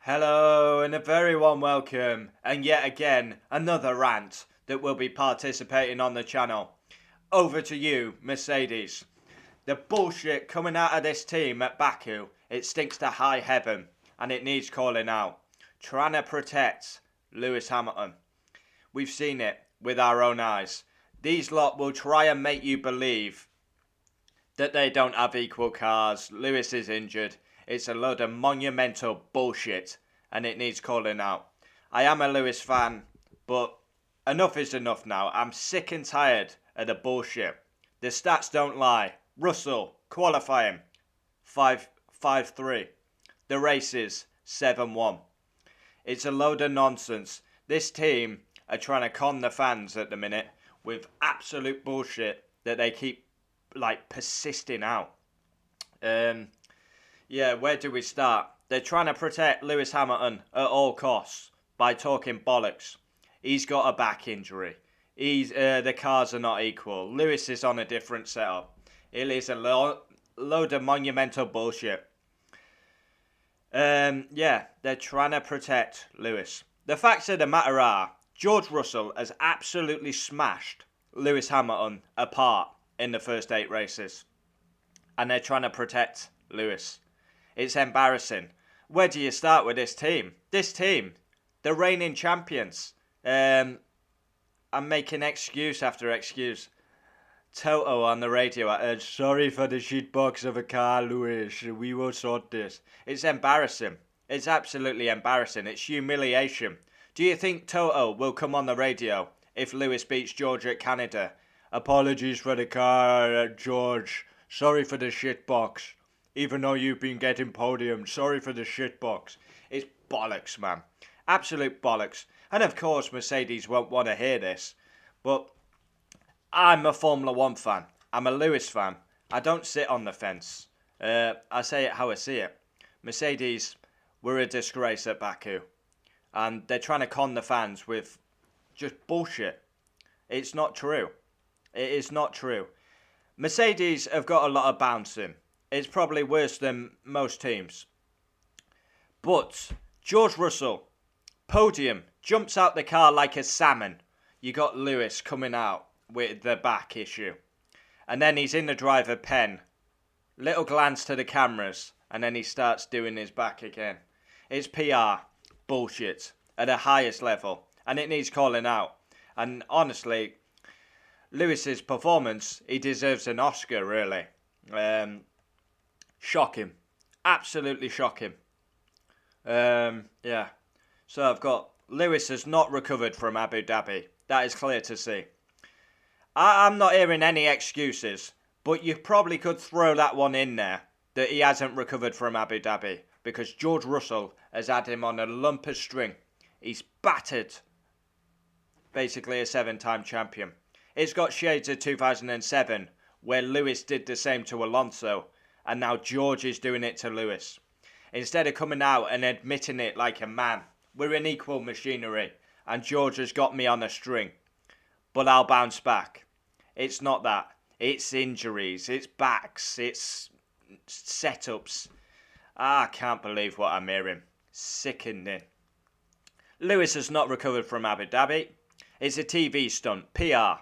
Hello and a very warm welcome, and yet again another rant that will be participating on the channel. Over to you, Mercedes. The bullshit coming out of this team at Baku, it stinks to high heaven, and it needs calling out. Trying to protect Lewis Hamilton. We've seen it with our own eyes. These lot will try and make you believe that they don't have equal cars. Lewis is injured. It's a load of monumental bullshit, and it needs calling out. I am a Lewis fan, but enough is enough now. I'm sick and tired of the bullshit. The stats don't lie. Russell, qualifying, 5.53. The races, 7.1. It's a load of nonsense. This team are trying to con the fans at the minute with absolute bullshit that they keep persisting out. Where do we start? They're trying to protect Lewis Hamilton at all costs by talking bollocks. He's got a back injury. The cars are not equal. Lewis is on a different setup. It is a load of monumental bullshit. They're trying to protect Lewis. The facts of the matter are, George Russell has absolutely smashed Lewis Hamilton apart in the first 8 races. And they're trying to protect Lewis. It's embarrassing. Where do you start with this team? This team, the reigning champions. I'm making excuse after excuse. Toto on the radio, I heard, sorry for the shitbox of a car, Lewis. We will sort this. It's embarrassing. It's absolutely embarrassing. It's humiliation. Do you think Toto will come on the radio if Lewis beats George at Canada? Apologies for the car, George. Sorry for the shitbox. Even though you've been getting podium, sorry for the shitbox. It's bollocks, man. Absolute bollocks. And of course, Mercedes won't want to hear this. But I'm a Formula 1 fan. I'm a Lewis fan. I don't sit on the fence. I say it how I see it. Mercedes were a disgrace at Baku. And they're trying to con the fans with just bullshit. It's not true. It is not true. Mercedes have got a lot of bouncing. It's probably worse than most teams. But George Russell, podium, jumps out the car like a salmon. You got Lewis coming out with the back issue. And then he's in the driver pen. Little glance to the cameras. And then he starts doing his back again. It's PR. Bullshit. At the highest level. And it needs calling out. And honestly, Lewis's performance, he deserves an Oscar, really. Shocking. Absolutely shocking. So I've got Lewis has not recovered from Abu Dhabi. That is clear to see. I'm not hearing any excuses, but you probably could throw that one in there, that he hasn't recovered from Abu Dhabi, because George Russell has had him on a lump of string. He's battered basically a 7-time champion. It's got shades of 2007, where Lewis did the same to Alonso, and now George is doing it to Lewis. Instead of coming out and admitting it like a man, we're an equal machinery, and George has got me on a string. But I'll bounce back. It's not that. It's injuries, it's backs, it's setups. I can't believe what I'm hearing. Sickening. Lewis has not recovered from Abu Dhabi. It's a TV stunt, PR.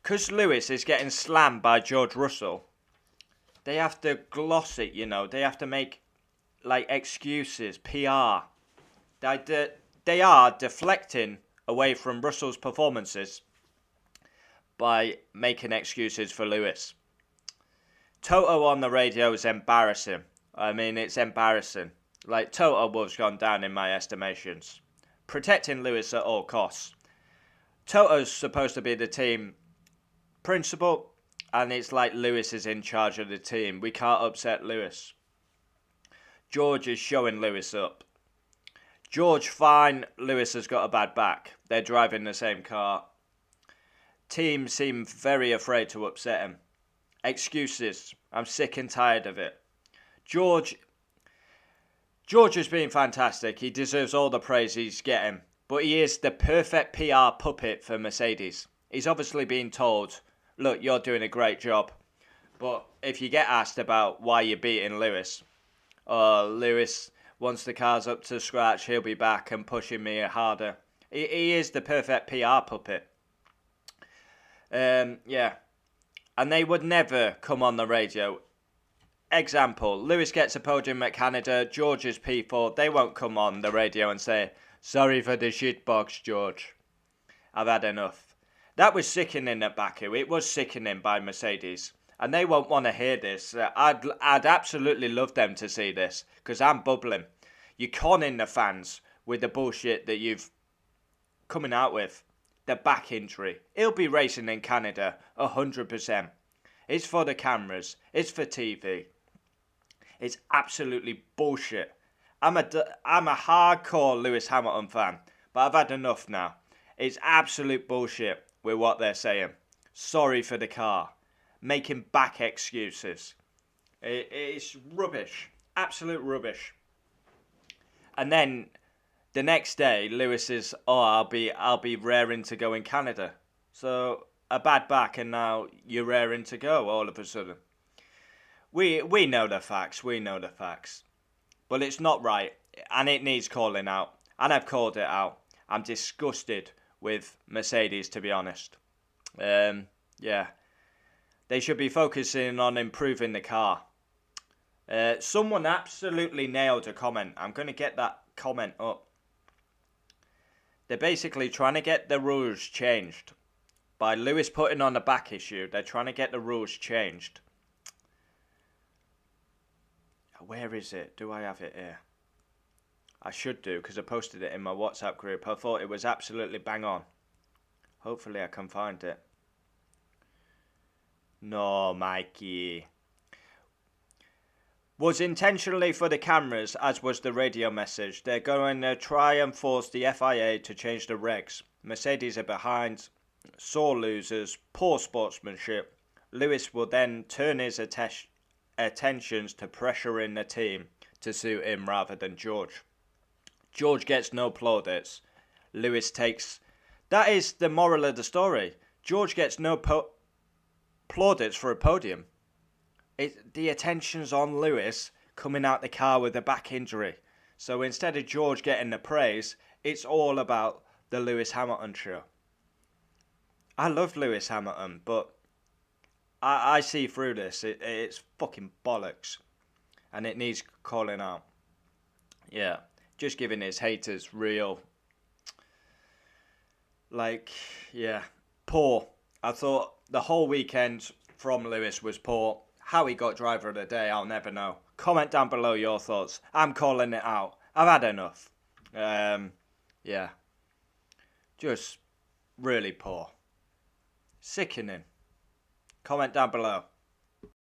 Because Lewis is getting slammed by George Russell, they have to gloss it, They have to make, excuses, PR. They are deflecting away from Russell's performances by making excuses for Lewis. Toto on the radio is embarrassing. I mean, it's embarrassing. Toto Wolff's gone down in my estimations. Protecting Lewis at all costs. Toto's supposed to be the team principal, and it's like Lewis is in charge of the team. We can't upset Lewis. George is showing Lewis up. George, fine. Lewis has got a bad back. They're driving the same car. Team seem very afraid to upset him. Excuses. I'm sick and tired of it. George has been fantastic. He deserves all the praise he's getting. But he is the perfect PR puppet for Mercedes. He's obviously been told, look, you're doing a great job. But if you get asked about why you're beating Lewis, Lewis, once the car's up to scratch, he'll be back and pushing me harder. He is the perfect PR puppet. Yeah. And they would never come on the radio. Example, Lewis gets a podium at Canada, George is P4. They won't come on the radio and say, sorry for the shitbox, George. I've had enough. That was sickening at Baku. It was sickening by Mercedes. And they won't want to hear this. I'd absolutely love them to see this, because I'm bubbling. You're conning the fans with the bullshit that you've coming out with. The back injury. He'll be racing in Canada 100%. It's for the cameras. It's for TV. It's absolutely bullshit. I'm a hardcore Lewis Hamilton fan, but I've had enough now. It's absolute bullshit with what they're saying. Sorry for the car. Making back excuses. It's rubbish. Absolute rubbish. And then the next day, Lewis is, I'll be raring to go in Canada. So a bad back, and now you're raring to go all of a sudden. We know the facts. We know the facts. But it's not right, and it needs calling out. And I've called it out. I'm disgusted with Mercedes, to be honest. Yeah. They should be focusing on improving the car. Someone absolutely nailed a comment. I'm going to get that comment up. They're basically trying to get the rules changed. By Lewis putting on the back issue, they're trying to get the rules changed. Where is it? Do I have it here? I should do, because I posted it in my WhatsApp group. I thought it was absolutely bang on. Hopefully I can find it. No, Mikey. Was intentionally for the cameras, as was the radio message. They're going to try and force the FIA to change the regs. Mercedes are behind. Sore losers. Poor sportsmanship. Lewis will then turn his attentions to pressuring the team to suit him rather than George. George gets no plaudits. Lewis takes... That is the moral of the story. George gets no plaudits for a podium. The attention's on Lewis coming out the car with a back injury. So instead of George getting the praise, it's all about the Lewis Hamilton show. I love Lewis Hamilton, but I see through this. It's fucking bollocks. And it needs calling out. Yeah. Just giving his haters real... poor. I thought the whole weekend from Lewis was poor. How he got driver of the day, I'll never know. Comment down below your thoughts. I'm calling it out. I've had enough. Yeah. Just really poor. Sickening. Comment down below.